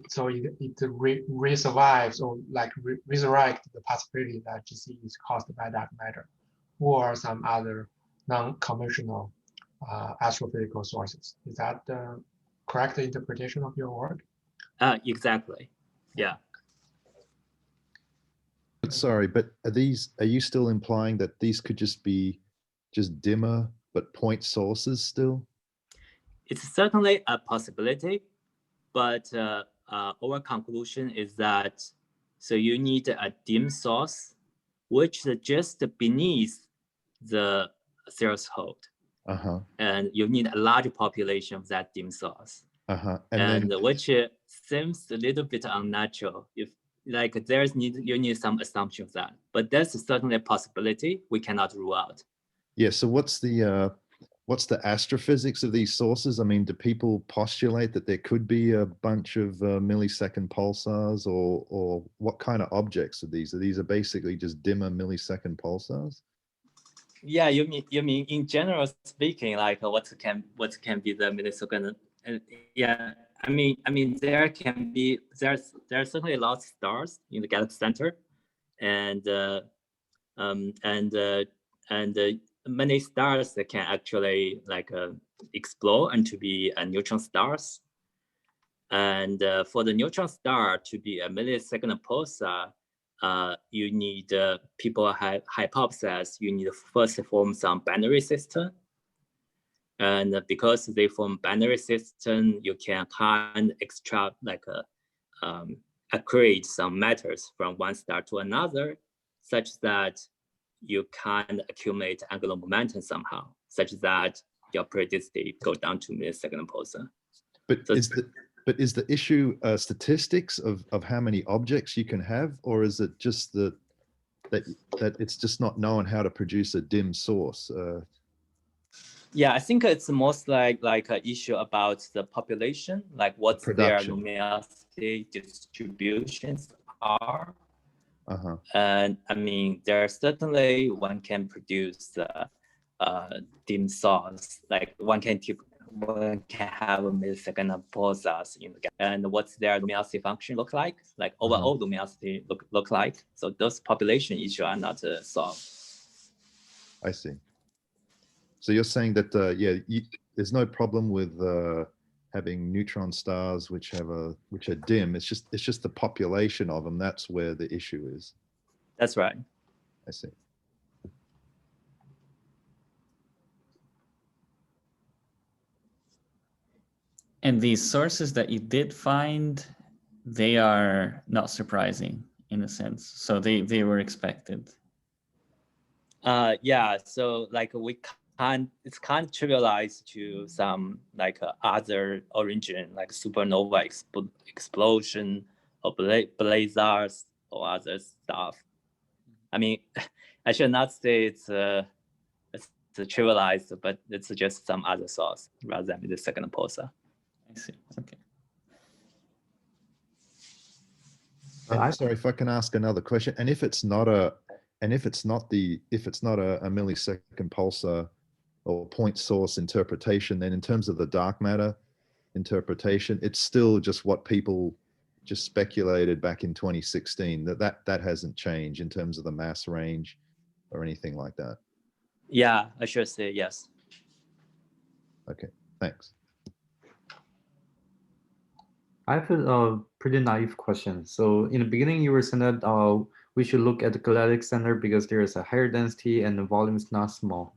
So it resurvives or like resurrect the possibility that GCE is caused by dark matter or some other non-conventional astrophysical sources. Is that the correct interpretation of your work? Exactly. Yeah. Sorry, but are you still implying that these could just be dimmer but point sources still? It's certainly a possibility, but our conclusion is that so you need a dim source, which is just beneath the threshold. And you need a large population of that dim source. And which seems a little bit unnatural. If like you need some assumption of that, but that's certainly a possibility we cannot rule out. Yeah. So what's the astrophysics of these sources? I mean, do people postulate that there could be a bunch of millisecond pulsars, or what kind of objects are these? Are basically just dimmer millisecond pulsars? Yeah, you mean in general speaking, like what can be the millisecond? Yeah, I mean there's certainly a lot of stars in the galaxy center, and many stars that can actually like explode and to be neutron stars. And for the neutron star to be a millisecond pulsar, you need people have hypothesized you need to first form some binary system. And because they form binary system, you can kind of extract like accrete some matters from one star to another, such that you can accumulate angular momentum somehow, such that your periodicity go down to millisecond pulsar. But so is the issue statistics of how many objects you can have, or is it just that it's just not known how to produce a dim source? Yeah, I think it's most like an issue about the population, like what their luminosity distributions are. And I mean, there certainly one can produce dim source, like one can have a millisecond pulsars in the galaxy, and what's their luminosity function look like overall luminosity look like. So those population issues are not solved. I see. So you're saying that there's no problem with having neutron stars which are dim. It's just the population of them. That's where the issue is. That's right. I see. And these sources that you did find, they are not surprising in a sense. So they were expected. Yeah. So like we it's kind of trivialized to some like other origin, like supernova explosion or blazars or other stuff. I mean, I should not say it's trivialized, but it's just some other source rather than the second pulsar. I see. Okay. And sorry, if I can ask another question, and if it's not a millisecond pulsar or point source interpretation, then in terms of the dark matter interpretation, it's still just what people just speculated back in 2016. That hasn't changed in terms of the mass range or anything like that. Yeah, I should say yes. Okay, thanks. I have a pretty naive question. So in the beginning, you were saying that we should look at the galactic center because there is a higher density and the volume is not small.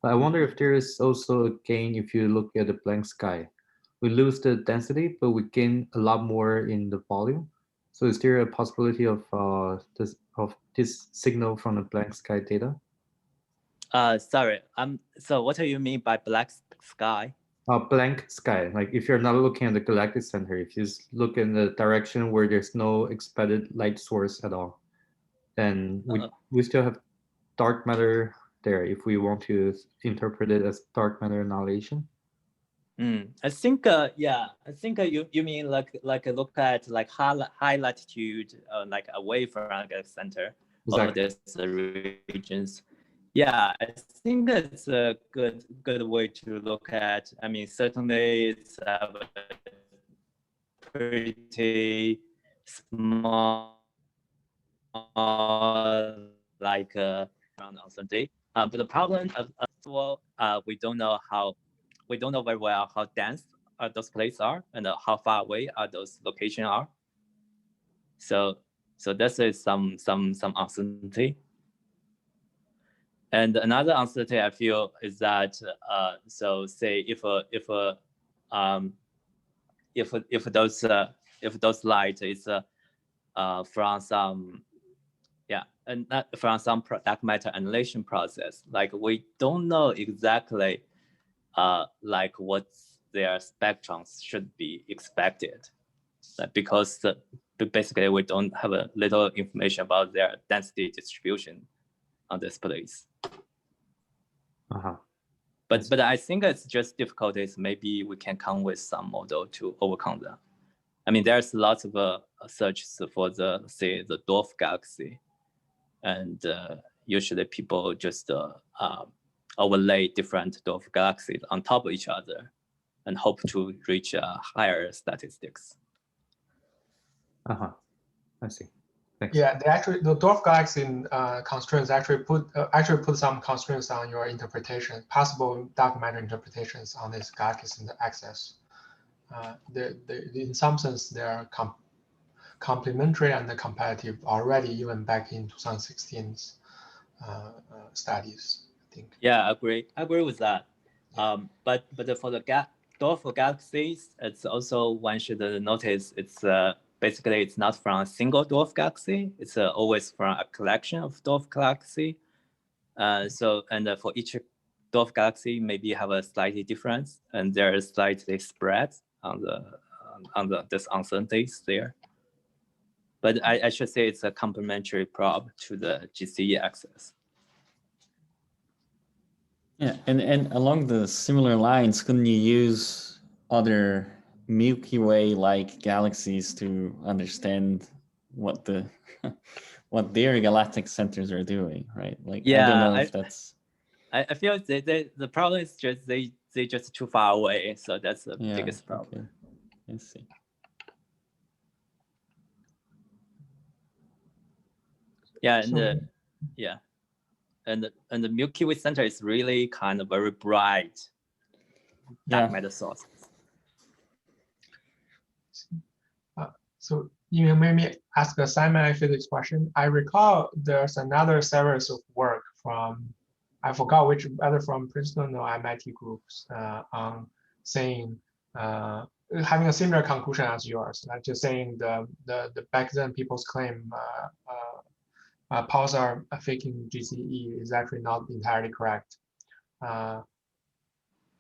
But I wonder if there is also a gain if you look at the blank sky. We lose the density, but we gain a lot more in the volume. So is there a possibility of this signal from the blank sky data? Sorry. So what do you mean by black sky? Blank sky. Like if you're not looking at the galactic center, if you just look in the direction where there's no expected light source at all, then we still have dark matter there if we want to interpret it as dark matter annihilation. I think I think you mean like look at like high latitude like away from the center of these regions. Yeah, I think it's a good way to look at. I mean, certainly it's a pretty small like around uncertainty. But the problem we don't know very well how dense those places are and how far away those locations are. So this is some uncertainty. And another uncertainty I feel is that so say if those light is from some and not from some dark matter annihilation process, like we don't know exactly like what their spectrums should be expected, because basically we don't have a little information about their density distribution on this place. But I think it's just difficulties. Maybe we can come with some model to overcome them. I mean, there's lots of searches for the dwarf galaxy, and usually people just overlay different dwarf galaxies on top of each other and hope to reach higher statistics. I see. Thanks. Yeah, the dwarf galaxy constraints actually put some constraints on your interpretation, possible dark matter interpretations on this galaxy axis. In some sense, they are complementary and competitive already, even back in 2016's studies, I think. Yeah, I agree with that. But for the dwarf galaxies, it's also one should notice it's basically it's not from a single dwarf galaxy. It's always from a collection of dwarf galaxy. For each dwarf galaxy, maybe have a slightly difference, and there is slightly spread on this uncertainties there. But I should say it's a complementary probe to the GCE axis. Yeah, and along the similar lines, couldn't you use other Milky Way-like galaxies to understand what their galactic centers are doing, right? Like, yeah, I don't know if that's. I feel the problem is just they just too far away, so that's the biggest problem. Okay. I see. Yeah, and the Milky Way center is really kind of very bright dark matter source. So you made me ask a semi-physics question. I recall there's another series of work from, I forgot which, either from Princeton or MIT groups on saying, having a similar conclusion as yours, like just saying the back then people's claim pulsar faking GCE is actually not entirely correct.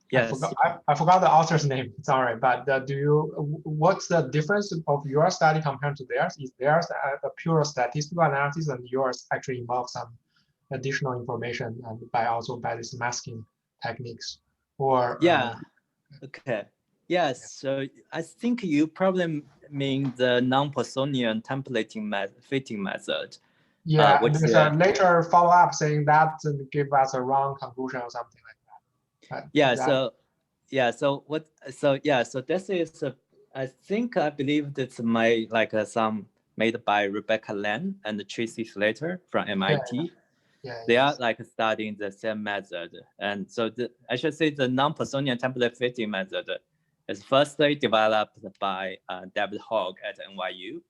Yes. I forgot the author's name. Sorry, but what's the difference of your study compared to theirs? Is theirs a pure statistical analysis, and yours actually involves some additional information and by this masking techniques? Or yeah, okay, yes. So I think you probably mean the non-Poissonian templating fitting method. Yeah, which there's a later follow-up saying that and give us a wrong conclusion or something like that. Yeah. So this is I believe that's some made by Rebecca Lan and Tracy Slater from MIT. They are studying the same method, and so I should say the non-Poissonian template fitting method is firstly developed by David Hogg at NYU.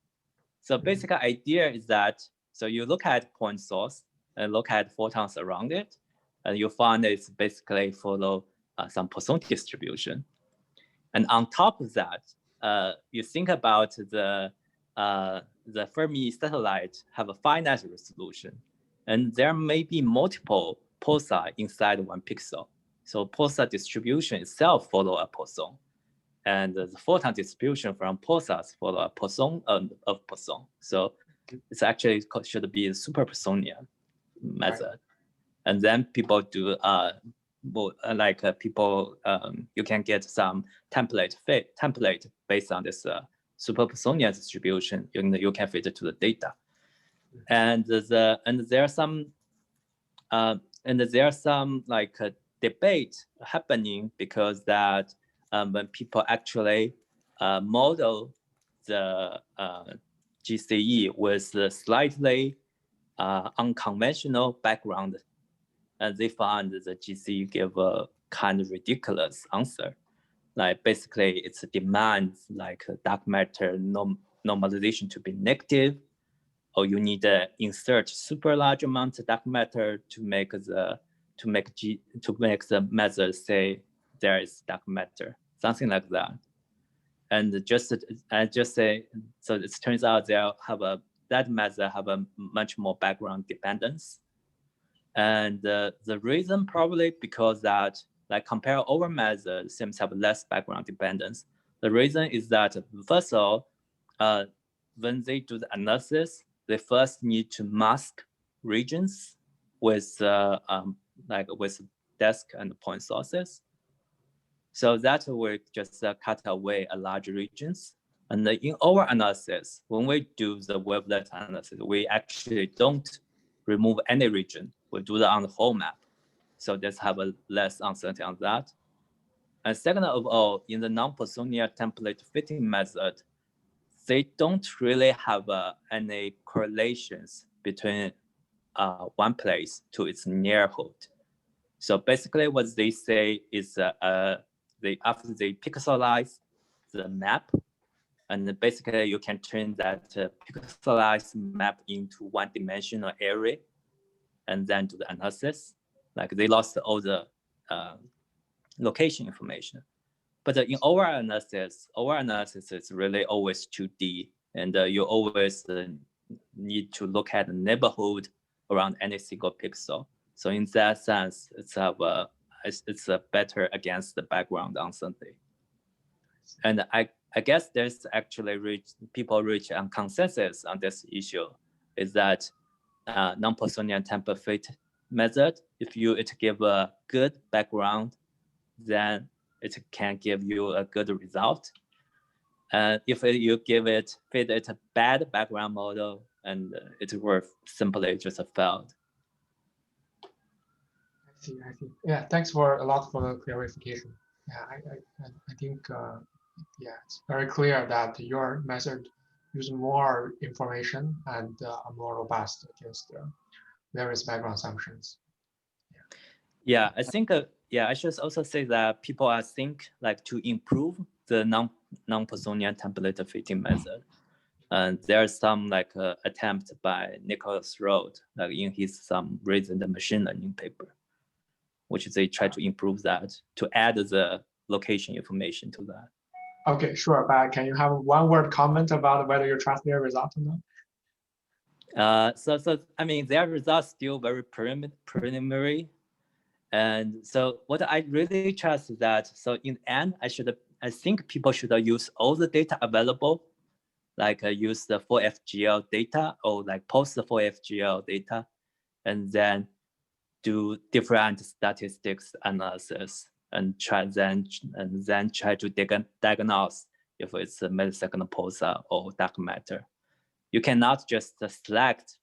So basic idea is that you look at point source and look at photons around it, and you find it's basically follow some Poisson distribution. And on top of that, you think about the Fermi satellite have a finite resolution, and there may be multiple pulsar inside one pixel. So pulsar distribution itself follow a Poisson, and the photon distribution from pulsars follow a Poisson of Poisson. So it's actually should be a super Poissonian method. Right. And then people do you can get some template based on this super Poissonian distribution. You can fit it to the data, and there are some debate happening because that when people actually model the GCE with a slightly unconventional background, and they found the GCE give a kind of ridiculous answer. Basically, it's demands dark matter normalization to be negative, or you need to insert super large amount of dark matter to make the method say there is dark matter, something like that. And I just say, so it turns out that method have a much more background dependence. And the reason probably because that compare over method seems to have less background dependence. The reason is that first of all, when they do the analysis, they first need to mask regions with with desk and point sources. So that will just cut away a large regions. And in our analysis, when we do the wavelet analysis, we actually don't remove any region. We do that on the whole map. So let's have a less uncertainty on that. And second of all, in the non-Poissonian template fitting method, they don't really have any correlations between one place to its neighborhood. So basically what they say is after they pixelize the map, and basically you can turn that pixelized map into one-dimensional area and then do the analysis. They lost all the location information. But in our analysis is really always 2D, and you always need to look at the neighborhood around any single pixel. So in that sense, it's better against the background uncertainty. And I guess there's actually people reach a consensus on this issue, is that non-Poissonian template fit method, if it give a good background, then it can give you a good result. And if you fit it a bad background model, and it will simply just failed. I see. Yeah, thanks for the clarification. Yeah, I think it's very clear that your method uses more information and are more robust against various background assumptions. Yeah, I think I should also say that people think to improve the non-Poissonian template fitting method. And there's some attempt by Nicholas Rode in his some recent machine learning paper, which they try to improve that, to add the location information to that. Okay, sure. But can you have one word comment about whether you trust their result or not? So I mean, their results still very preliminary, And so what I really trust is that, so in the end, I think people should use all the data available, like use the 4FGL data or like post the 4FGL data, and then do different statistics analysis and then try to diagnose if it's a millisecond pulsar or dark matter. You cannot just select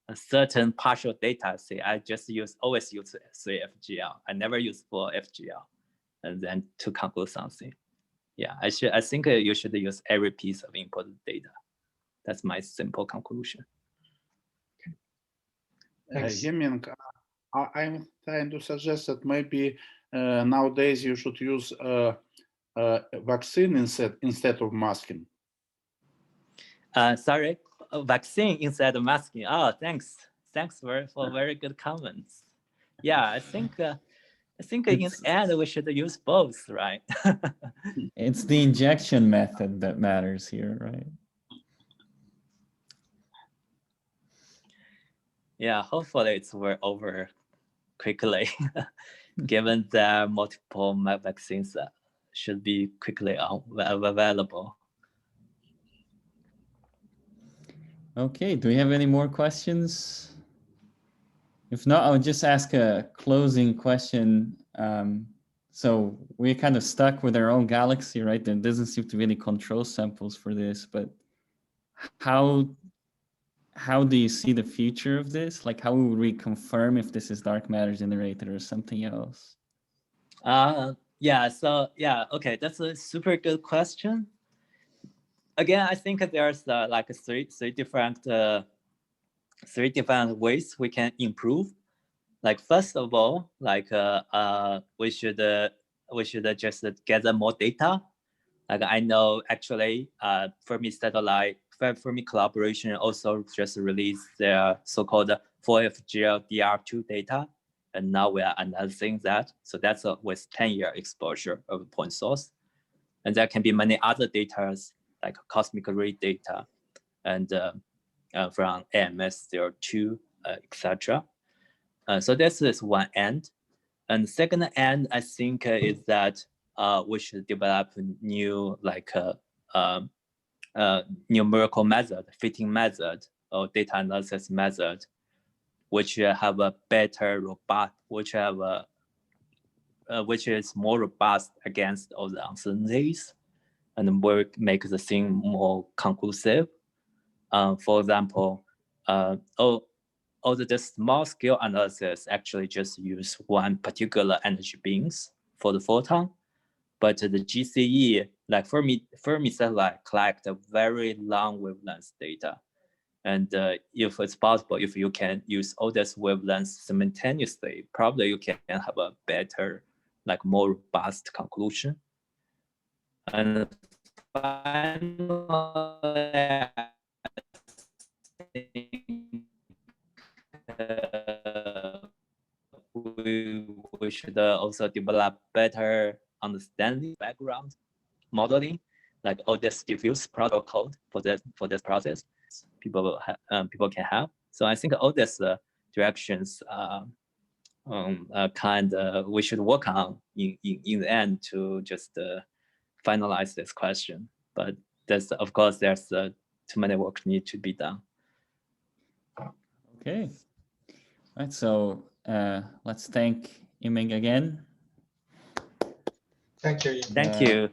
a certain partial data. Say I just always use 3FGL. I never use 4FGL, and then to conclude something. Yeah, I think you should use every piece of input data. That's my simple conclusion. Thanks. Heming, I'm trying to suggest that maybe nowadays you should use vaccine instead of masking. Sorry, vaccine instead of masking. Oh, thanks for very good comments. Yeah, I think in the end we should use both, right? It's the injection method that matters here, right? Yeah, hopefully it's over quickly, given that multiple vaccines should be quickly available. Okay, do we have any more questions? If not, I'll just ask a closing question. So we're kind of stuck with our own galaxy, right? There doesn't seem to be any control samples for this, but how do you see the future of this? Like, how would we confirm if this is dark matter generated or something else? Yeah, so yeah, okay, that's a super good question. Again, I think there's like three different ways we can improve. Like first of all, like we should just gather more data. Like I know actually Fermi Satellite, Fermi Collaboration also just released their so-called 4FGL DR2 data, and now we are analyzing that. So that's with 10-year exposure of a point source, and there can be many other data like cosmic ray data, and from AMS02, etc. So this is one end. And the second end, I think, is that we should develop new numerical method, fitting method, or data analysis method, which have a better robust, which is more robust against all the uncertainties, and will make the thing more conclusive. For example, all the small scale analysis actually just use one particular energy beams for the photon, but the GCE, like Fermi Satellite, collect a very long wavelength data. And if it's possible, if you can use all these wavelengths simultaneously, probably you can have a better, like more robust conclusion. And finally, we should also develop better understanding background modeling, like all this diffuse protocol for this process people can have. So I think all these directions we should work on in the end to just finalize this question. But there's of course there's too many work need to be done. Okay. All right, so let's thank Yiming again. Thank you. Thank you.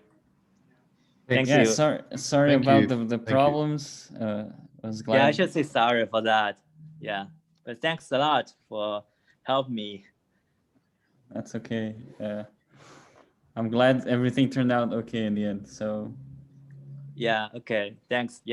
Thank yeah, you. sorry Thank about you. the problems. I was glad. Yeah, I should say sorry for that. Yeah, but thanks a lot for helping me. That's okay. I'm glad everything turned out okay in the end. So yeah, okay, thanks. Yeah.